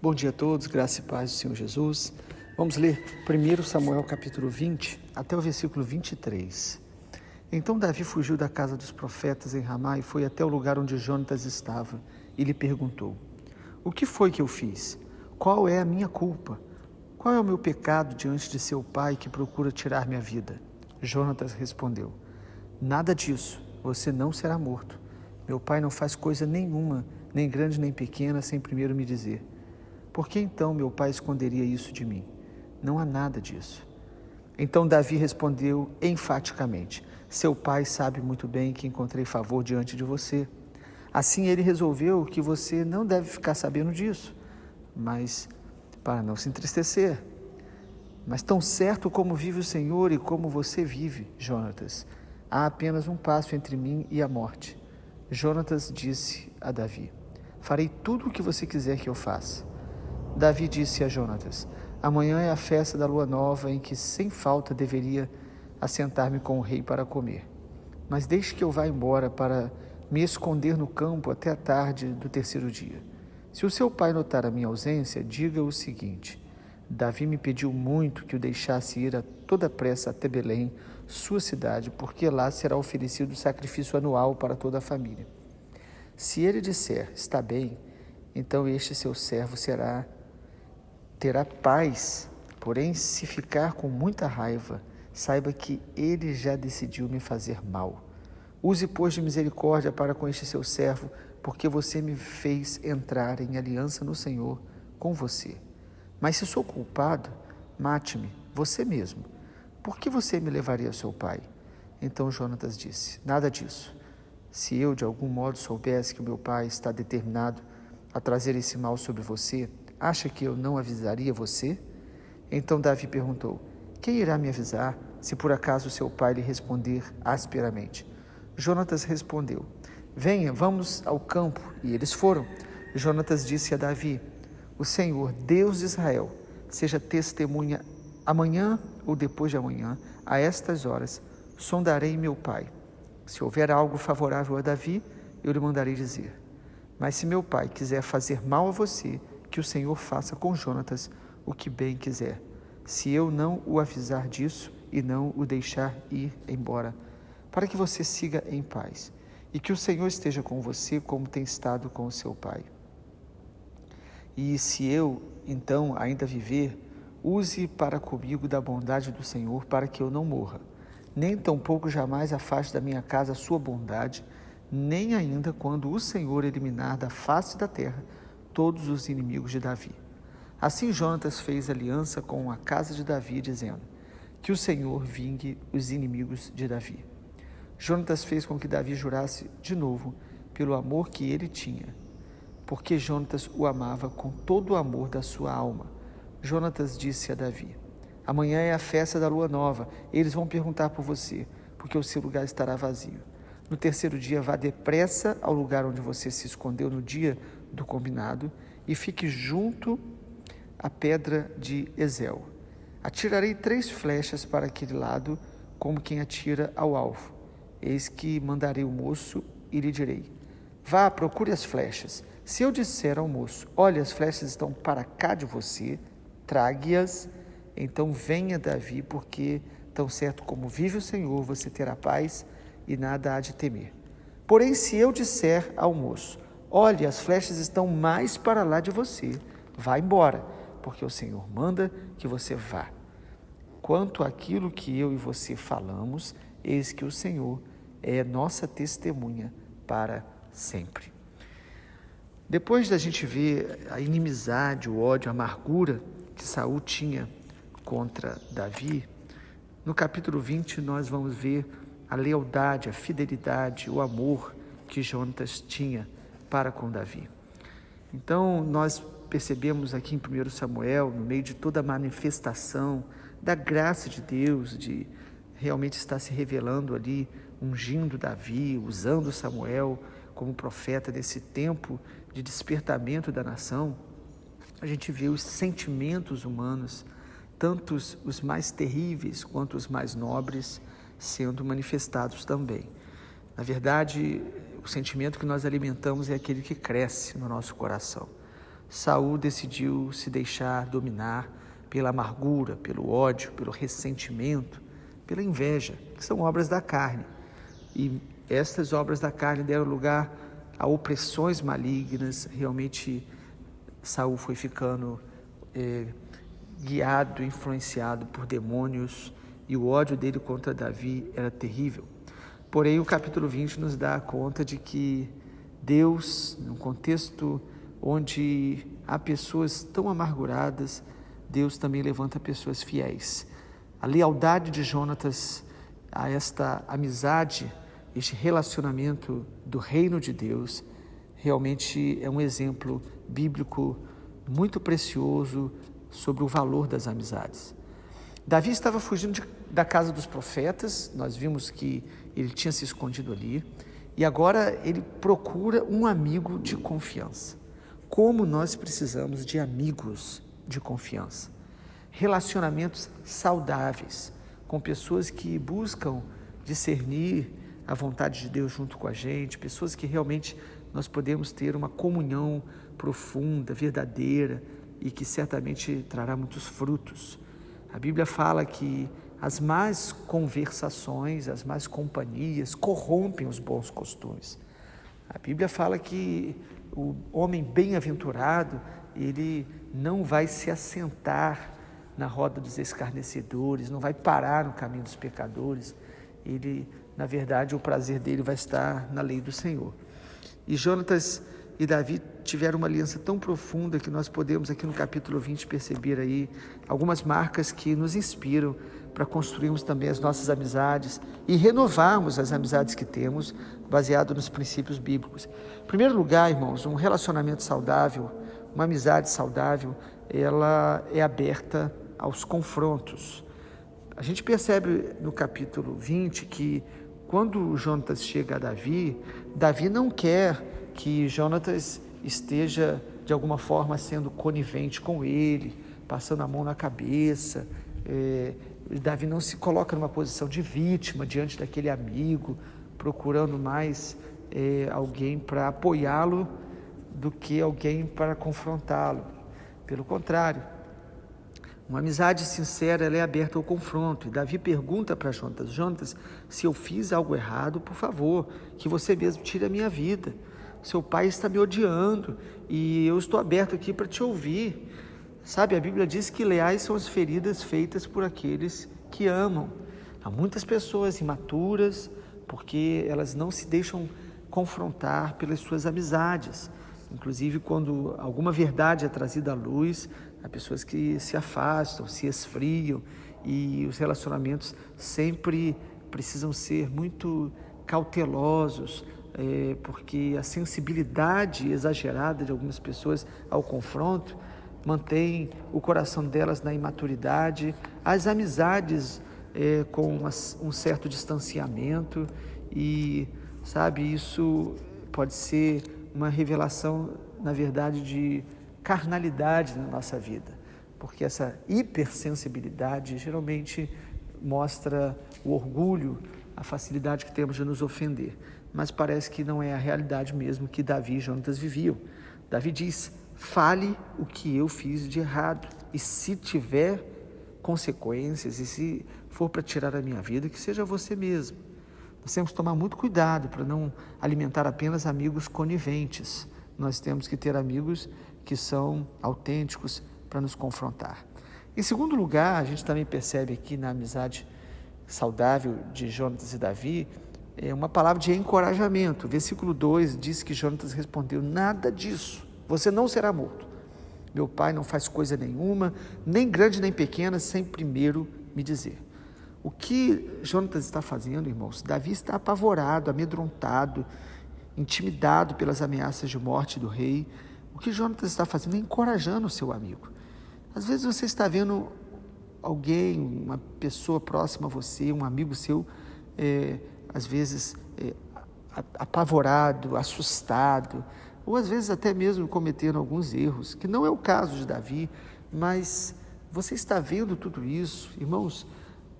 Bom dia a todos, graça e paz do Senhor Jesus. Vamos ler 1 Samuel capítulo 20 até o versículo 23. Então Davi fugiu da casa dos profetas em Ramá e foi até o lugar onde Jonatas estava e lhe perguntou: O que foi que eu fiz? Qual é a minha culpa? Qual é o meu pecado diante de seu pai que procura tirar minha vida? Jonatas respondeu: Nada disso, você não será morto. Meu pai não faz coisa nenhuma, nem grande nem pequena, sem primeiro me dizer. Por que então meu pai esconderia isso de mim? Não há nada disso. Então Davi respondeu enfaticamente: Seu pai sabe muito bem que encontrei favor diante de você. Assim ele resolveu que você não deve ficar sabendo disso, mas para não se entristecer. Mas tão certo como vive o Senhor e como você vive, Jonatas, há apenas um passo entre mim e a morte. Jonatas disse a Davi: Farei tudo o que você quiser que eu faça. Davi disse a Jonatas: Amanhã é a festa da lua nova em que sem falta deveria assentar-me com o rei para comer. Mas deixe que eu vá embora para me esconder no campo até a tarde do terceiro dia. Se o seu pai notar a minha ausência, diga o seguinte: Davi me pediu muito que o deixasse ir a toda pressa até Belém, sua cidade, porque lá será oferecido o sacrifício anual para toda a família. Se ele disser, está bem, então este seu servo terá paz, porém se ficar com muita raiva, saiba que ele já decidiu me fazer mal. Use, pois, de misericórdia para com este seu servo, porque você me fez entrar em aliança no Senhor com você. Mas se sou culpado, mate-me, você mesmo. Por que você me levaria ao seu pai? Então Jonatas disse: Nada disso. Se eu de algum modo soubesse que o meu pai está determinado a trazer esse mal sobre você, acha que eu não avisaria você? Então Davi perguntou: Quem irá me avisar, se por acaso seu pai lhe responder asperamente? Jonatas respondeu: Venha, vamos ao campo. E eles foram. Jonatas disse a Davi: O Senhor, Deus de Israel, seja testemunha amanhã ou depois de amanhã, a estas horas, sondarei meu pai. Se houver algo favorável a Davi, eu lhe mandarei dizer. Mas se meu pai quiser fazer mal a você, que o Senhor faça com Jonatas o que bem quiser, se eu não o avisar disso e não o deixar ir embora, para que você siga em paz, e que o Senhor esteja com você como tem estado com o seu pai. E se eu, então, ainda viver, use para comigo da bondade do Senhor, para que eu não morra, nem tampouco jamais afaste da minha casa a sua bondade, nem ainda quando o Senhor eliminar da face da terra todos os inimigos de Davi. Assim Jonatas fez aliança com a casa de Davi, dizendo: Que o Senhor vingue os inimigos de Davi. Jonatas fez com que Davi jurasse de novo pelo amor que ele tinha, porque Jonatas o amava com todo o amor da sua alma. Jonatas disse a Davi: Amanhã é a festa da lua nova, eles vão perguntar por você, porque o seu lugar estará vazio. No terceiro dia, vá depressa ao lugar onde você se escondeu no dia do combinado e fique junto à pedra de Ezel. Atirarei 3 flechas para aquele lado, como quem atira ao alvo. Eis que mandarei o moço e lhe direi: Vá, procure as flechas. Se eu disser ao moço: Olha, as flechas estão para cá de você, trague-as. Então venha Davi, porque tão certo como vive o Senhor, você terá paz e nada há de temer. Porém, se eu disser ao moço: Olhe, as flechas estão mais para lá de você, vá embora, porque o Senhor manda que você vá. Quanto àquilo que eu e você falamos, eis que o Senhor é nossa testemunha para sempre. Depois da gente ver a inimizade, o ódio, a amargura que Saul tinha contra Davi, no capítulo 20 nós vamos ver a lealdade, a fidelidade, o amor que Jonatas tinha para com Davi. Então nós percebemos aqui em 1 Samuel, no meio de toda a manifestação da graça de Deus, de realmente estar se revelando ali, ungindo Davi, usando Samuel como profeta desse tempo de despertamento da nação, a gente vê os sentimentos humanos, tanto os mais terríveis quanto os mais nobres, sendo manifestados também. Na verdade, o sentimento que nós alimentamos é aquele que cresce no nosso coração. Saul decidiu se deixar dominar pela amargura, pelo ódio, pelo ressentimento, pela inveja, que são obras da carne. E estas obras da carne deram lugar a opressões malignas. Realmente Saul foi ficando guiado, influenciado por demônios, e o ódio dele contra Davi era terrível. Porém, o capítulo 20 nos dá conta de que Deus, num contexto onde há pessoas tão amarguradas, Deus também levanta pessoas fiéis. A lealdade de Jonatas a esta amizade, este relacionamento do reino de Deus, realmente é um exemplo bíblico muito precioso sobre o valor das amizades. Davi estava fugindo da casa dos profetas, nós vimos que ele tinha se escondido ali, e agora ele procura um amigo de confiança. Como nós precisamos de amigos de confiança, relacionamentos saudáveis, com pessoas que buscam discernir a vontade de Deus junto com a gente, pessoas que realmente nós podemos ter uma comunhão profunda, verdadeira, e que certamente trará muitos frutos. A Bíblia fala que as más conversações, as más companhias corrompem os bons costumes. A Bíblia fala que o homem bem-aventurado, ele não vai se assentar na roda dos escarnecedores, não vai parar no caminho dos pecadores. Ele, na verdade, o prazer dele vai estar na lei do Senhor. E Jonatas e Davi tiveram uma aliança tão profunda que nós podemos aqui no capítulo 20 perceber aí algumas marcas que nos inspiram para construirmos também as nossas amizades e renovarmos as amizades que temos, baseado nos princípios bíblicos. Em primeiro lugar, irmãos, um relacionamento saudável, uma amizade saudável, ela é aberta aos confrontos. A gente percebe no capítulo 20 que quando Jonatas chega a Davi, Davi não quer que Jonatas esteja de alguma forma sendo conivente com ele, passando a mão na cabeça. Davi não se coloca numa posição de vítima diante daquele amigo, procurando mais alguém para apoiá-lo do que alguém para confrontá-lo. Pelo contrário, uma amizade sincera, ela é aberta ao confronto. E Davi pergunta para Jonatas: Jonatas, se eu fiz algo errado, por favor, que você mesmo tire a minha vida. Seu pai está me odiando e eu estou aberto aqui para te ouvir. Sabe, a Bíblia diz que leais são as feridas feitas por aqueles que amam. Há muitas pessoas imaturas porque elas não se deixam confrontar pelas suas amizades. Inclusive, quando alguma verdade é trazida à luz, há pessoas que se afastam, se esfriam, e os relacionamentos sempre precisam ser muito cautelosos, porque a sensibilidade exagerada de algumas pessoas ao confronto mantém o coração delas na imaturidade, as amizades com um certo distanciamento, e sabe, isso pode ser uma revelação, na verdade, de carnalidade na nossa vida, porque essa hipersensibilidade geralmente mostra o orgulho, a facilidade que temos de nos ofender, mas parece que não é a realidade mesmo que Davi e Jonatas viviam. Davi diz: fale o que eu fiz de errado, e se tiver consequências, e se for para tirar a minha vida, que seja você mesmo. Nós temos que tomar muito cuidado para não alimentar apenas amigos coniventes. Nós temos que ter amigos que são autênticos para nos confrontar. Em segundo lugar, a gente também percebe aqui na amizade saudável de Jonatas e Davi, uma palavra de encorajamento. Versículo 2 diz que Jonatas respondeu: nada disso, você não será morto. Meu pai não faz coisa nenhuma, nem grande nem pequena, sem primeiro me dizer. O que Jonatas está fazendo, irmãos? Davi está apavorado, amedrontado, intimidado pelas ameaças de morte do rei. O que Jonatas está fazendo é encorajando o seu amigo. Às vezes você está vendo alguém, uma pessoa próxima a você, um amigo seu, às vezes apavorado, assustado, ou às vezes até mesmo cometendo alguns erros, que não é o caso de Davi, mas você está vendo tudo isso, irmãos.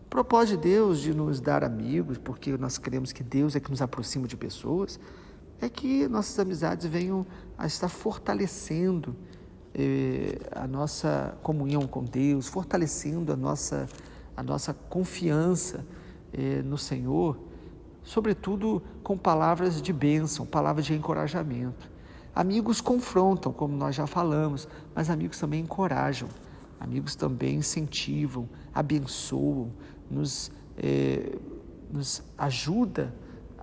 O propósito de Deus de nos dar amigos, porque nós queremos que Deus é que nos aproxima de pessoas, é que nossas amizades venham a estar fortalecendo a nossa comunhão com Deus, fortalecendo a nossa confiança no Senhor, sobretudo com palavras de bênção, palavras de encorajamento. Amigos confrontam, como nós já falamos, mas amigos também encorajam, amigos também incentivam, abençoam, nos ajuda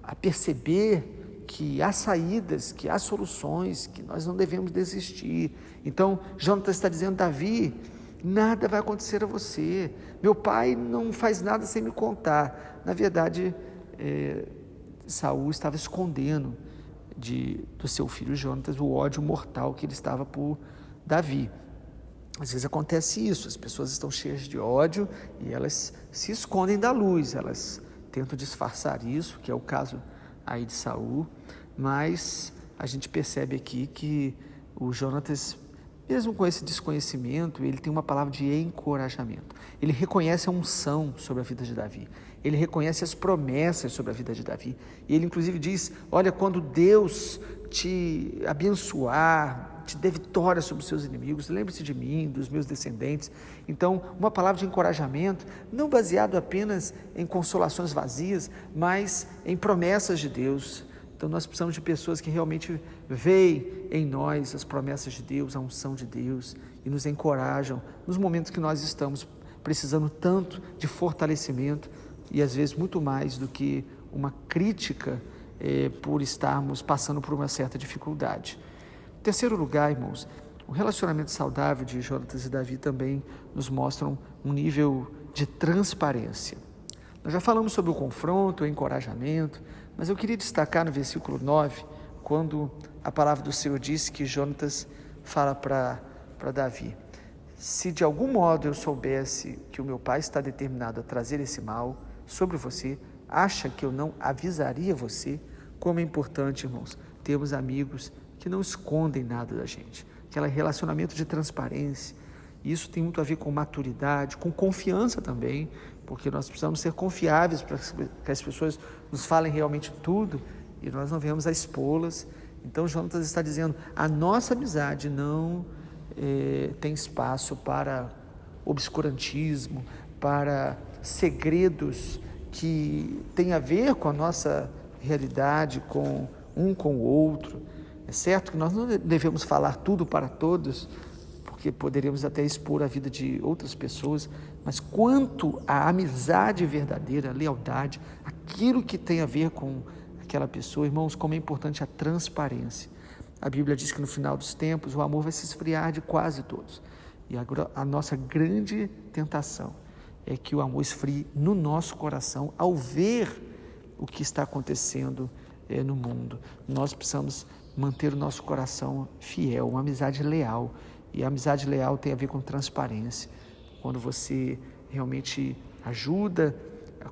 a perceber que há saídas, que há soluções, que nós não devemos desistir. Então, Jonatas está dizendo: Davi, nada vai acontecer a você, meu pai não faz nada sem me contar. Na verdade, Saul estava escondendo do seu filho Jonatas o ódio mortal que ele estava por Davi. Às vezes acontece isso, as pessoas estão cheias de ódio e elas se escondem da luz, elas tentam disfarçar isso, que é o caso aí de Saul, mas a gente percebe aqui que o Jonatas, mesmo com esse desconhecimento, ele tem uma palavra de encorajamento. Ele reconhece a unção sobre a vida de Davi, ele reconhece as promessas sobre a vida de Davi, e ele inclusive diz: olha, quando Deus te abençoar, te dê vitória sobre os seus inimigos, lembre-se de mim, dos meus descendentes. Então, uma palavra de encorajamento, não baseado apenas em consolações vazias, mas em promessas de Deus. Então, nós precisamos de pessoas que realmente veem em nós as promessas de Deus, a unção de Deus, e nos encorajam nos momentos que nós estamos precisando tanto de fortalecimento, e às vezes muito mais do que uma crítica por estarmos passando por uma certa dificuldade. Em terceiro lugar, irmãos, o relacionamento saudável de Jonatas e Davi também nos mostram um nível de transparência. Nós já falamos sobre o confronto, o encorajamento, mas eu queria destacar no versículo 9, quando a palavra do Senhor disse que Jonatas fala para Davi: se de algum modo eu soubesse que o meu pai está determinado a trazer esse mal sobre você, acha que eu não avisaria você? Como é importante, irmãos, termos amigos que não escondem nada da gente, aquele relacionamento de transparência. Isso tem muito a ver com maturidade, com confiança também, porque nós precisamos ser confiáveis para que as pessoas nos falem realmente tudo e nós não venhamos a expô-las. Então, Jonatas está dizendo: a nossa amizade não tem espaço para obscurantismo, para segredos que têm a ver com a nossa realidade, com o outro. É certo que nós não devemos falar tudo para todos, porque poderíamos até expor a vida de outras pessoas, mas quanto à amizade verdadeira, a lealdade, aquilo que tem a ver com aquela pessoa, irmãos, como é importante a transparência. A Bíblia diz que no final dos tempos o amor vai se esfriar de quase todos. E a nossa grande tentação é que o amor esfrie no nosso coração ao ver o que está acontecendo no mundo. Nós precisamos manter o nosso coração fiel, uma amizade leal. E a amizade leal tem a ver com transparência. Quando você realmente ajuda,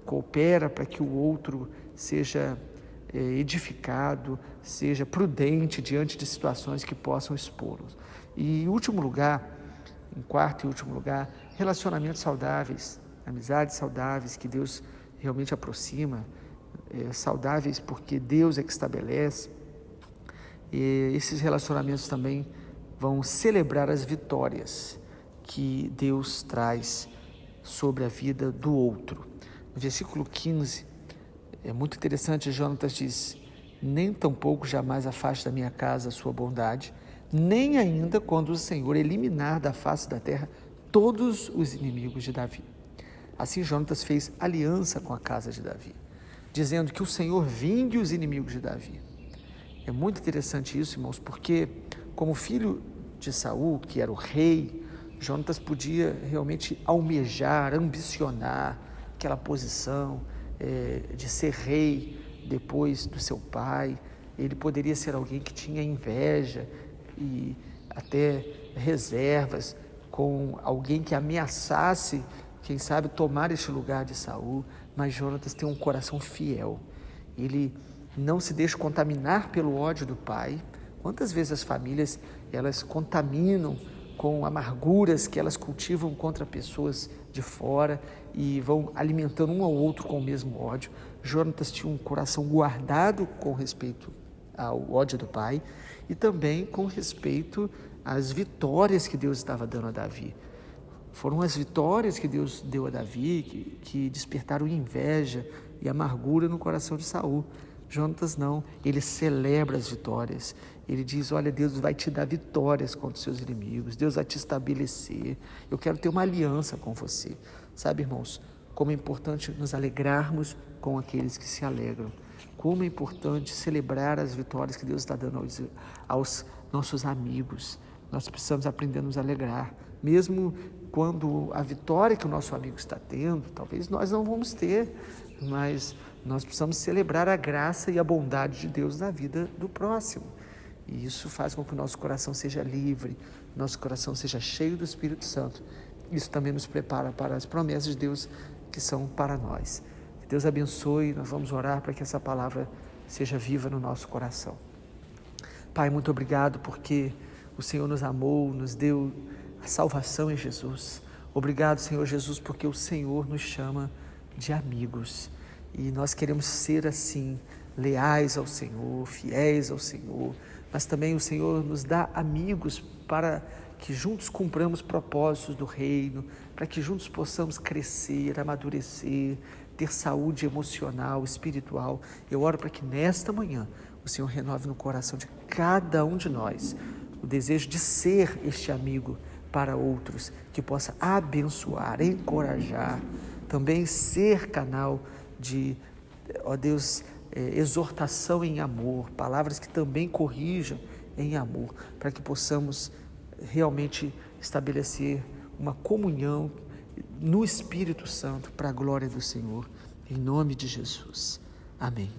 coopera para que o outro seja edificado, seja prudente diante de situações que possam expô-los. E em último lugar, em quarto e último lugar, relacionamentos saudáveis, amizades saudáveis que Deus realmente aproxima, saudáveis porque Deus é que estabelece. E esses relacionamentos também vão celebrar as vitórias que Deus traz sobre a vida do outro. No versículo 15, é muito interessante, Jonatas diz: nem tampouco jamais afaste da minha casa a sua bondade, nem ainda quando o Senhor eliminar da face da terra todos os inimigos de Davi. Assim Jonatas fez aliança com a casa de Davi, dizendo que o Senhor vingue os inimigos de Davi. É muito interessante isso, irmãos, porque como filho de Saul, que era o rei, Jonatas podia realmente almejar, ambicionar aquela posição de ser rei depois do seu pai. Ele poderia ser alguém que tinha inveja e até reservas com alguém que ameaçasse, quem sabe, tomar este lugar de Saul. Mas Jonatas tem um coração fiel. Ele não se deixa contaminar pelo ódio do pai. Quantas vezes as famílias, elas contaminam com amarguras que elas cultivam contra pessoas de fora e vão alimentando um ao outro com o mesmo ódio. Jonatas tinha um coração guardado com respeito ao ódio do pai e também com respeito as vitórias que Deus estava dando a Davi. Foram as vitórias que Deus deu a Davi que despertaram inveja e amargura no coração de Saul. Jonatas não, ele celebra as vitórias. Ele diz, olha, Deus vai te dar vitórias contra os seus inimigos, Deus vai te estabelecer, eu quero ter uma aliança com você. Sabe, irmãos, como é importante nos alegrarmos com aqueles que se alegram. Como é importante celebrar as vitórias que Deus está dando aos nossos amigos. Nós precisamos aprender a nos alegrar. Mesmo quando a vitória que o nosso amigo está tendo, talvez nós não vamos ter, mas nós precisamos celebrar a graça e a bondade de Deus na vida do próximo. E isso faz com que o nosso coração seja livre, nosso coração seja cheio do Espírito Santo. Isso também nos prepara para as promessas de Deus que são para nós. Que Deus abençoe, nós vamos orar para que essa palavra seja viva no nosso coração. Pai, muito obrigado porque o Senhor nos amou, nos deu a salvação em Jesus. Obrigado, Senhor Jesus, porque o Senhor nos chama de amigos. E nós queremos ser assim, leais ao Senhor, fiéis ao Senhor, mas também o Senhor nos dá amigos para que juntos cumpramos propósitos do reino, para que juntos possamos crescer, amadurecer, ter saúde emocional, espiritual. Eu oro para que nesta manhã o Senhor renove no coração de cada um de nós o desejo de ser este amigo para outros, que possa abençoar, encorajar, também ser canal de, ó Deus, exortação em amor, palavras que também corrijam em amor, para que possamos realmente estabelecer uma comunhão no Espírito Santo para a glória do Senhor, em nome de Jesus. Amém.